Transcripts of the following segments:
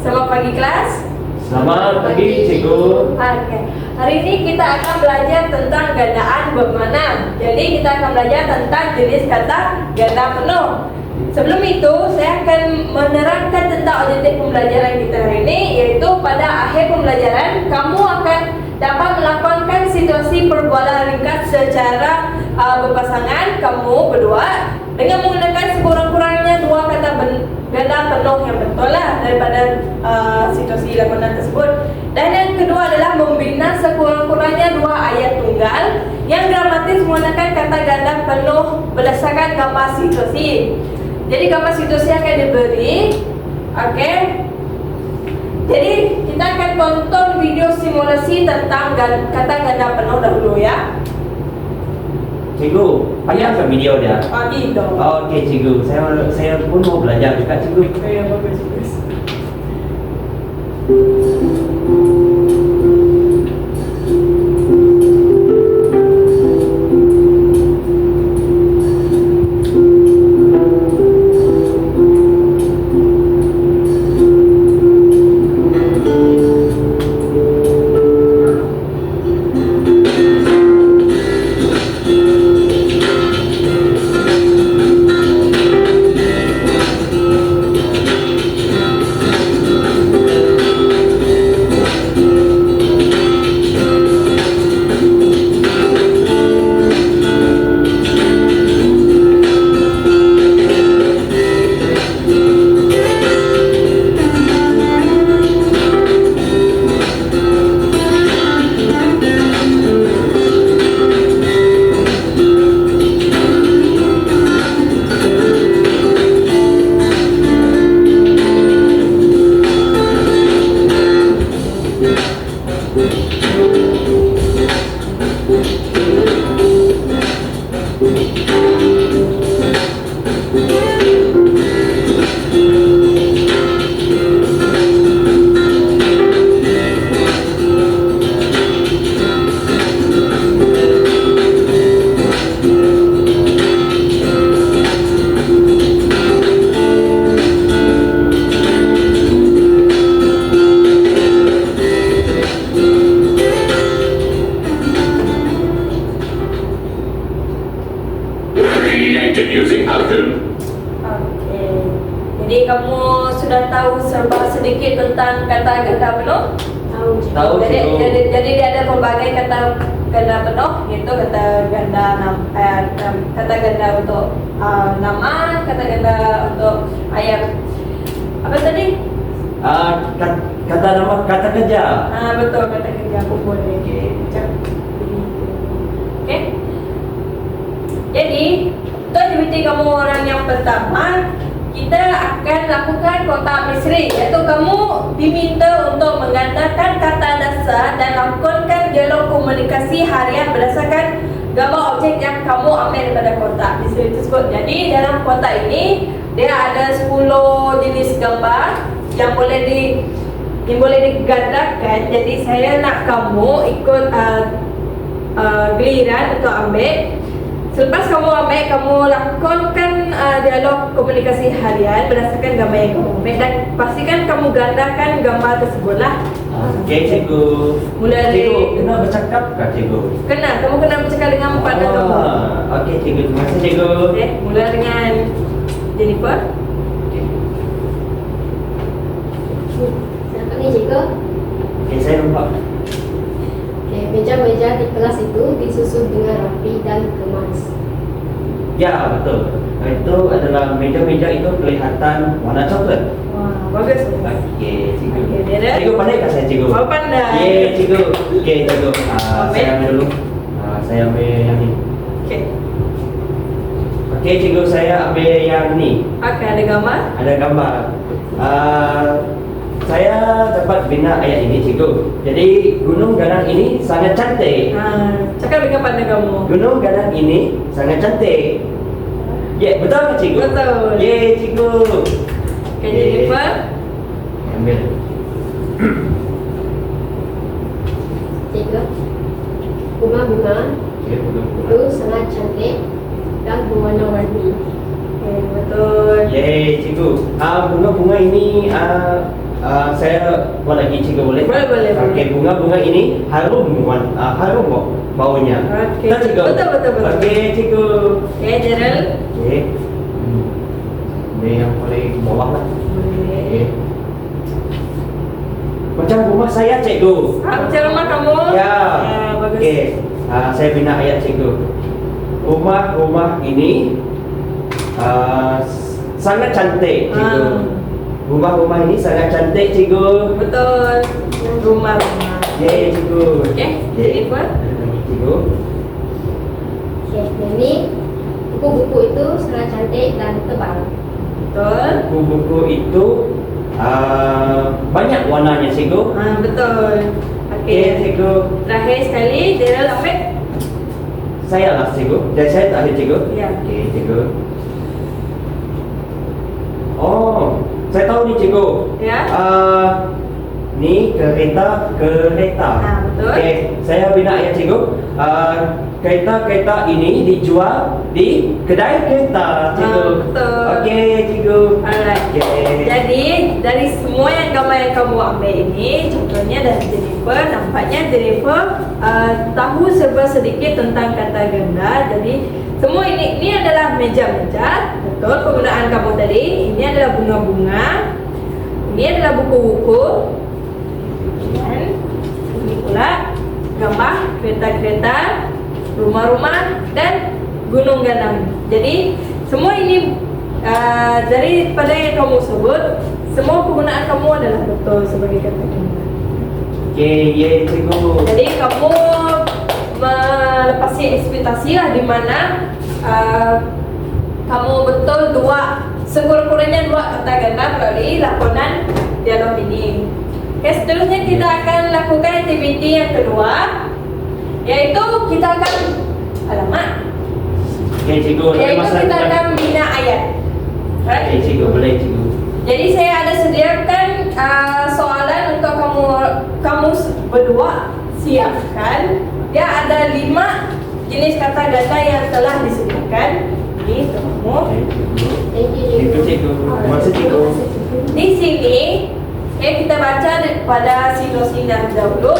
Selamat pagi kelas. Selamat pagi cikgu. Oke. Hari ini kita akan belajar tentang gandaan bermakna. Jadi kita akan belajar tentang jenis kata ganda penuh. Sebelum itu, saya akan menerangkan tentang objektif pembelajaran kita hari ini, yaitu pada akhir pembelajaran kamu akan dapat melakukan situasi perbualan ringkas secara berpasangan kamu berdua dengan menggunakan sekurang-kurangnya dua kata ganda penuh yang betul lah daripada situasi lakonan tersebut. Dan yang kedua adalah membina sekurang-kurangnya dua ayat tunggal yang gramatis menggunakan kata ganda penuh berdasarkan gambar situasi. Jadi gambar situasi akan diberi. Oke. Jadi kita akan tonton video simulasi tentang kata ganda penuh dahulu ya. Cikgu, panjang ke video dia? Pagi dong. Oke cikgu, saya pun mau belajar juga cikgu. Ya, bagus. Using algorithm. Oke. Jadi kamu sudah tahu serba sedikit tentang kata ganda penuh? Tahu cikgu. Jadi dia ada pelbagai kata ganda penuh, yaitu kata ganda untuk nama, kata ganda untuk ayat. Apa tadi? Kata nama, kata kerja. Betul, kata kerja aku boleh. Oke. Jadi untuk aktiviti kamu orang yang pertama, kita akan lakukan kotak misteri, iaitu kamu diminta untuk menggandakan kata dasar dan lakukan dialog komunikasi harian berdasarkan gambar objek yang kamu ambil daripada kotak misteri tersebut. Jadi dalam kotak ini dia ada 10 jenis gambar yang boleh digandakan. Jadi saya nak kamu ikut giliran untuk ambil. Selepas kamu ambil, kamu lakukan dialog komunikasi harian berdasarkan gambar yang kamu ambil dan pastikan kamu gandakan gambar tersebut lah. Oke cikgu. Cikgu, kena bercakap kah cikgu? Kena, kamu kena bercakap dengan partner kamu. Oke cikgu, terima kasih cikgu. Oke, mula dengan Jennifer. Selamat pagi cikgu. Oke, saya lupa. Meja-meja di kelas itu disusun dengan rapi dan kemas. Ya betul. Itu adalah meja-meja itu kelihatan warna coklat. Wah, bagus. Oke cikgu. Oke, Dada. Cikgu pandai kah saya cikgu? Oh, pandai. Ye cikgu. Oke cikgu. Ambil. Saya ambil dulu. Saya ambil yang ini. Oke. Oke cikgu, saya ambil yang ini. Oke, ada gambar? Ada gambar. Saya dapat bina ayat ini cikgu. Jadi gunung gadang ini sangat cantik. Cakap dengan partner kamu. Gunung gadang ini sangat cantik. Ya, betul ke cikgu? Betul. Ye cikgu. Oke, Jennifer. Ambil. Cikgu, bunga-bunga Oke, bunga-bunga. itu sangat cantik dan berwarna-warni. Oke, betul. Ye cikgu. Bunga-bunga ini Saya buat lagi cikgu boleh? Boleh. Okey, bunga-bunga ini harum harum kok baunya. Okey. Tak, cikgu? Betul. Okey, cikgu. Okey, Gerald. Okey. Ini yang paling bawah lah. Okey. Macam rumah saya, cikgu. Macam rumah kamu? Ya. Bagus. Okey. Saya bina ayat cikgu. Rumah ini sangat cantik, cikgu. Rumah-rumah ini sangat cantik, cikgu. Betul. Rumah. Okey, cikgu. Okey, jadi apa? Lagi, cikgu. Okey, jadi buku-buku itu sangat cantik dan tebal. Betul. Buku-buku itu banyak warnanya, cikgu. Betul. Okey, Okey. cikgu. Terakhir sekali, Gerald ambil. Saya lah, cikgu. Dan saya terakhir, cikgu. Ya. Okey, cikgu. Oh, saya tahu ni, cikgu. Ya. Ni kereta. Betul. Okey, saya bina ayat, cikgu. Kereta ini dijual di kedai kereta, cikgu. Betul. Okey, cikgu. Alright. Okey. Jadi dari semua yang gambar yang kamu ambil ini, contohnya dari Jennifer, nampaknya Jennifer tahu serba sedikit tentang kata ganda. Jadi semua ini adalah meja-meja. Betul penggunaan kamu tadi. Ini adalah bunga-bunga. Ini adalah buku-buku. Dan ini pula gambar kereta-kereta, rumah-rumah dan gunung ganang. Jadi semua ini daripada yang kamu sebut, semua penggunaan kamu adalah betul sebagai kata ganda. Okey, ye, cikgu. Jadi kamu melepasi ekspektasi lah di mana kamu betul sekurang-kurangnya dua kata ganda melalui lakonan dialog ini. Okey, seterusnya kita akan lakukan aktiviti yang kedua, yaitu kita akan Okey, cikgu. yaitu kita akan bina ayat. Okey, cikgu. Boleh, cikgu. Jadi saya ada sediakan soalan untuk kamu berdua siapkan. Dia ada 5 jenis kata ganda yang telah disediakan. Ini untuk kamu. Okey, cikgu. Thank you, Cikgu, cikgu. Terima kasih, cikgu. Di sini, kita baca pada sinopsis dahulu.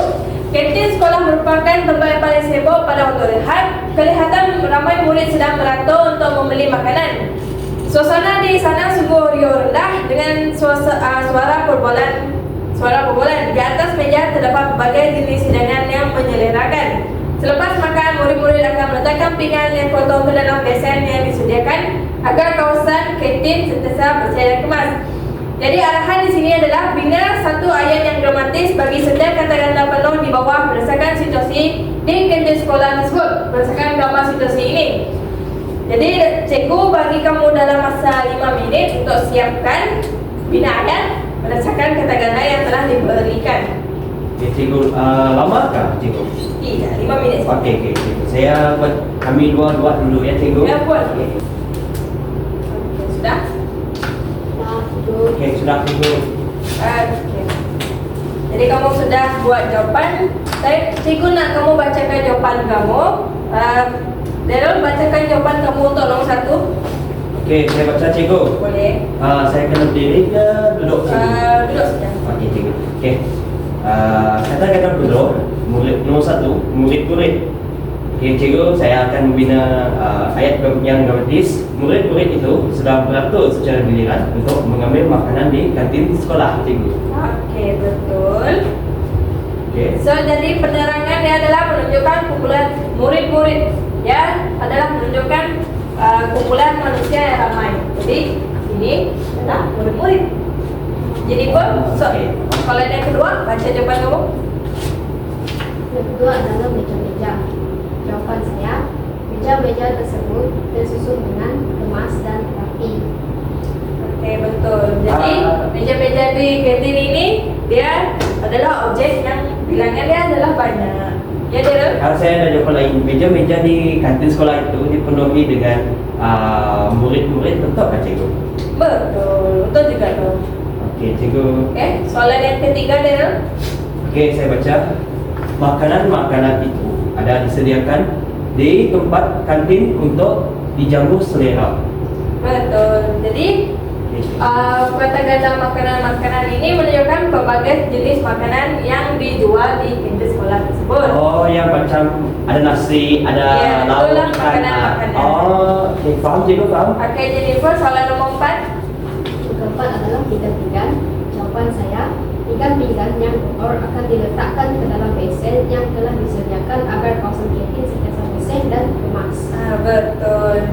Kantin sekolah merupakan tempat yang paling sibuk pada waktu rehat. Kelihatan ramai murid sedang merantau untuk membeli makanan. Suasana di sana sungguh riuh rendah dengan suara perbualan. Di atas meja terdapat berbagai jenis hidangan yang menyelerakan. Selepas makan, murid-murid akan meletakkan pinggan yang kotor ke dalam besen yang disediakan agar kawasan kantin sentiasa bersih dan kemas. Jadi arahan di sini adalah bina satu ayat yang dramatis bagi setiap kata ganda penuh di bawah berdasarkan situasi di kantin sekolah tersebut. Berdasarkan gambar situasi ini. Jadi cikgu bagi kamu dalam masa 5 minit untuk siapkan bina ayat berdasarkan kata ganda yang telah diberikan. Okey, cikgu. Lamakah, cikgu? Tidak, 5 minit. Okey, cikgu. Saya ambil dua dulu ya, cikgu. Ya, buat. Okey, sudah? Okey, sudah, cikgu. Okey. Jadi kamu sudah buat jawapan. Cikgu nak kamu bacakan jawapan kamu. Daryl, bacakan jawapan kamu untuk nombor 1. Okey, saya baca, cikgu. Boleh. Saya kena berdiri ke duduk, cikgu? Duduk saja. Okey, cikgu. Okey. Kata-kata duduk. Nombor 1, murid-murid. Okey, cikgu, saya akan membina ayat yang dramatis. Murid-murid itu sedang beratur secara giliran untuk mengambil makanan di kantin sekolah, cikgu. Okey, betul. Okey. So, jadi penerangan dia adalah menunjukkan kumpulan murid-murid. Ya, adalah menunjukkan kumpulan manusia yang ramai. Jadi, ini adalah murid-murid. Jadi, kalau yang kedua, baca jawaban kamu. Yang kedua adalah meja-meja. Jawaban saya, meja-meja tersebut tersusun dengan kemas dan rapi. Okey, betul. Jadi, meja-meja di kantin ini dia adalah objek yang bilangan dia adalah banyak. Ya, Daryl? Saya ada jawapan lain. Meja-meja di kantin sekolah itu dipenuhi dengan murid-murid, betul kan, cikgu? Betul. Betul juga tu. Okey, cikgu. Okey, soalan yang ketiga, Daryl. Okey, saya baca. Makanan-makanan itu ada disediakan di tempat kantin untuk dijamu selera. Betul. Jadi, Okey, cikgu. kata ganda makanan-makanan ini menunjukkan berbagai jenis makanan yang dijual di kantin sekolah tersebut. Oh, yang macam ada nasi, ada Ya, lauk, itulah ikan. makanan-makanan. Oh, okay, faham cikgu, faham. Oke, Jennifer, soalan nomor 4. Yang keempat adalah pinggan-pinggan. Jawaban saya, pinggan-pinggan yang kotor akan diletakkan ke dalam besen yang telah disediakan agar kawasan kantin sentiasa bersih dan kemas. Betul.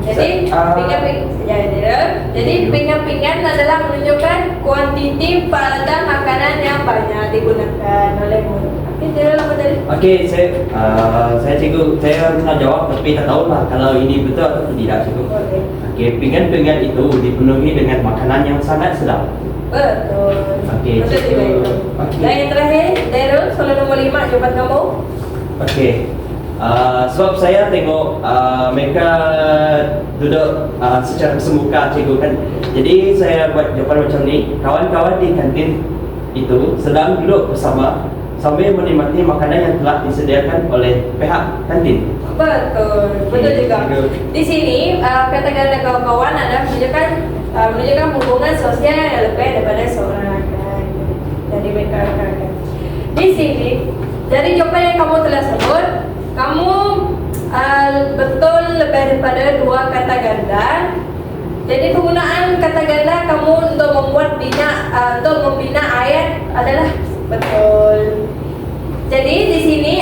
Jadi pinggan-pinggan adalah menunjukkan kuantiti pada makanan yang banyak digunakan oleh murid. Oke, jadi apa tadi? Okey, saya cikgu, saya pernah jawab tapi tak tahu lah kalau ini betul atau tidak cikgu. Boleh. Okey, pinggan-pinggan itu dipenuhi dengan makanan yang sangat sedap. Betul. Okey, Betul cikgu. juga itu. Okey. Dan yang terakhir, Daryl, soalan nomor 5, jawapan kamu. Okey. Sebab saya tengok mereka duduk secara bersemuka cikgu kan. Jadi saya buat jawapan macam ni. Kawan-kawan di kantin itu sedang duduk bersama sambil menikmati makanan yang telah disediakan oleh pihak kantin. Betul, betul Okey, juga. cikgu. Di sini kata-kata kawan-kawan adalah menunjukkan hubungan sosial yang lebih daripada seorang rakan. Jadi mereka rakan. Di sini dari jawapan yang kamu telah sebut, kamu betul lebih daripada 2 kata ganda. Jadi penggunaan kata ganda kamu untuk membina ayat adalah betul. Jadi di sini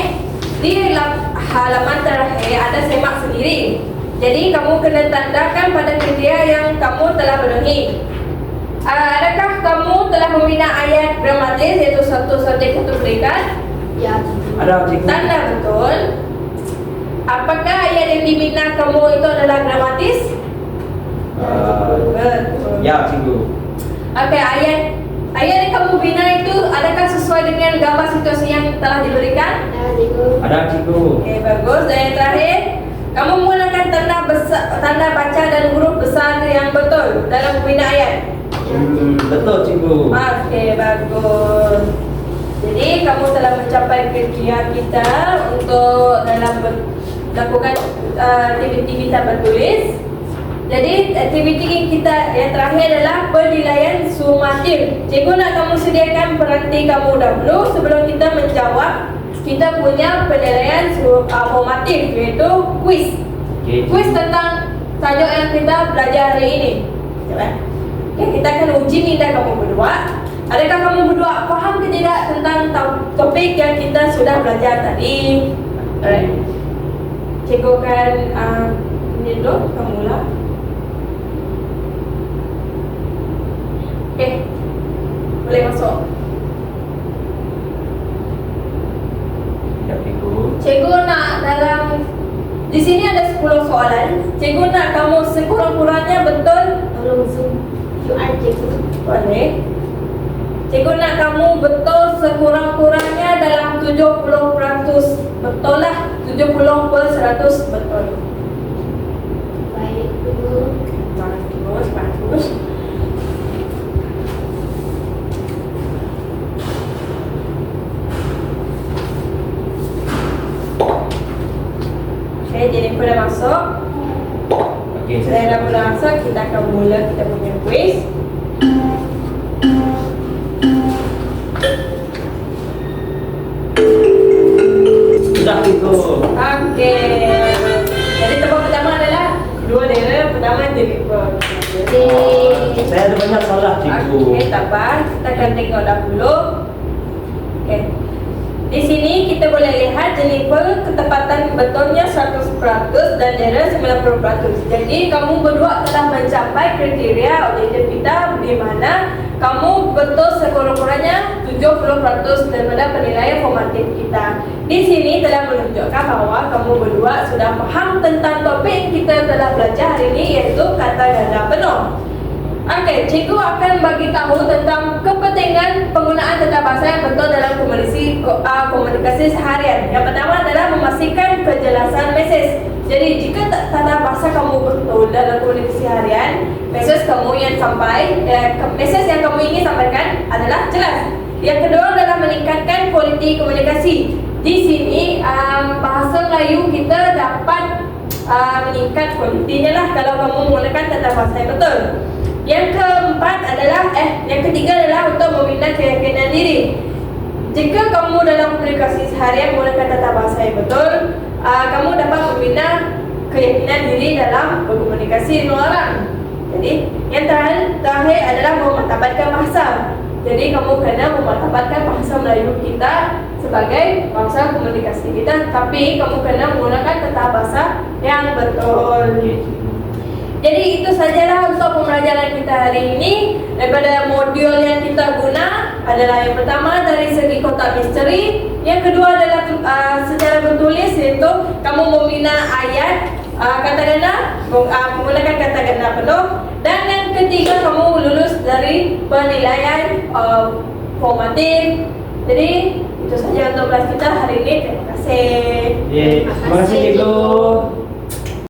di halaman terakhir ada semak sendiri. Jadi kamu kena tandakan pada kriteria yang kamu telah penuhi. Adakah kamu telah membina ayat gramatis iaitu satu subjek satu predikat? Ya, Ada cikgu. Tanda betul. Apakah ayat yang dibina kamu itu adalah gramatis? Betul. Ya cikgu. Okey, ayat yang kamu bina itu adakah sesuai dengan gambar situasi yang telah diberikan? ya cikgu. Ada cikgu. Okey, bagus. Dan yang terakhir, kamu menggunakan tanda baca dan huruf besar yang betul dalam membina ayat. Betul cikgu. Okey, bagus. Jadi kamu telah mencapai kriteria kita untuk dalam melakukan aktiviti kita bertulis. Jadi aktiviti kita yang terakhir adalah penilaian sumatif. Cikgu nak kamu sediakan peranti kamu dahulu sebelum kita menjawab. Kita punya penilaian formatif iaitu kuis. Okey. Kuis tentang tajuk yang kita belajar hari ini. Okay, kita akan uji minda kamu berdua. Adakah kamu berdua faham ke tidak tentang topik yang kita sudah belajar tadi? Alright. Cikgu akan ini dulu, kamu lah. Okay, boleh masuk. Ya cikgu. Cikgu nak dalam di sini ada 10 soalan. Cikgu nak kamu sekurang-kurangnya betul. Tolong zoom QR cikgu. Boleh. Cikgu nak kamu betul sekurang-kurangnya dalam 70%. Betul lah, 70% betul. Baik cikgu. Bagus, bagus. Okay, Jennifer dah masuk. Okey, Saya dah masuk, kita akan mula kita punya quiz. sudah cikgu. Okey. Jadi tempat pertama adalah kedua dia, pertama Jennifer. Saya ada banyak salah cikgu. Okey, tak apa. Kita akan tengok dahulu. Okey. Di sini kita boleh lihat Jennifer ketepatan betulnya 100% dan Daryl 90%. Jadi kamu berdua telah mencapai kriteria objektif kita di mana kamu betul sekurang-kurangnya 70% daripada penilaian formatif kita. Di sini telah menunjukkan bahawa kamu berdua sudah faham tentang topik kita telah belajar hari ini iaitu kata ganda penuh. Okey, cikgu akan bagi tahu tentang kepentingan penggunaan tata bahasa yang betul dalam komunikasi seharian. Yang pertama adalah memastikan kejelasan mesej. Jadi jika tata bahasa kamu betul dalam komunikasi harian, mesej kamu yang mesej yang kamu ingin sampaikan adalah jelas. Yang kedua adalah meningkatkan kualiti komunikasi. Di sini bahasa Melayu kita dapat meningkat kualitinya lah kalau kamu menggunakan tata bahasa yang betul. Yang keempat adalah yang ketiga adalah untuk membina keyakinan diri. Jika kamu dalam komunikasi seharian menggunakan tata bahasa yang betul, kamu dapat membina keyakinan diri dalam berkomunikasi dengan orang. Jadi, yang terakhir adalah memanfaatkan bahasa. Jadi, kamu kena memanfaatkan bahasa Melayu kita sebagai bahasa komunikasi kita, tapi kamu kena menggunakan tata bahasa yang betul. Jadi itu sajalah untuk pembelajaran kita hari ini. Daripada modul yang kita guna adalah yang pertama dari segi kotak misteri, yang kedua adalah secara bertulis, iaitu kamu membina ayat kata ganda, menggunakan kata ganda penuh, dan yang ketiga kamu lulus dari penilaian formatif. Jadi itu saja untuk kelas kita hari ini. Terima kasih. Terima kasih cikgu.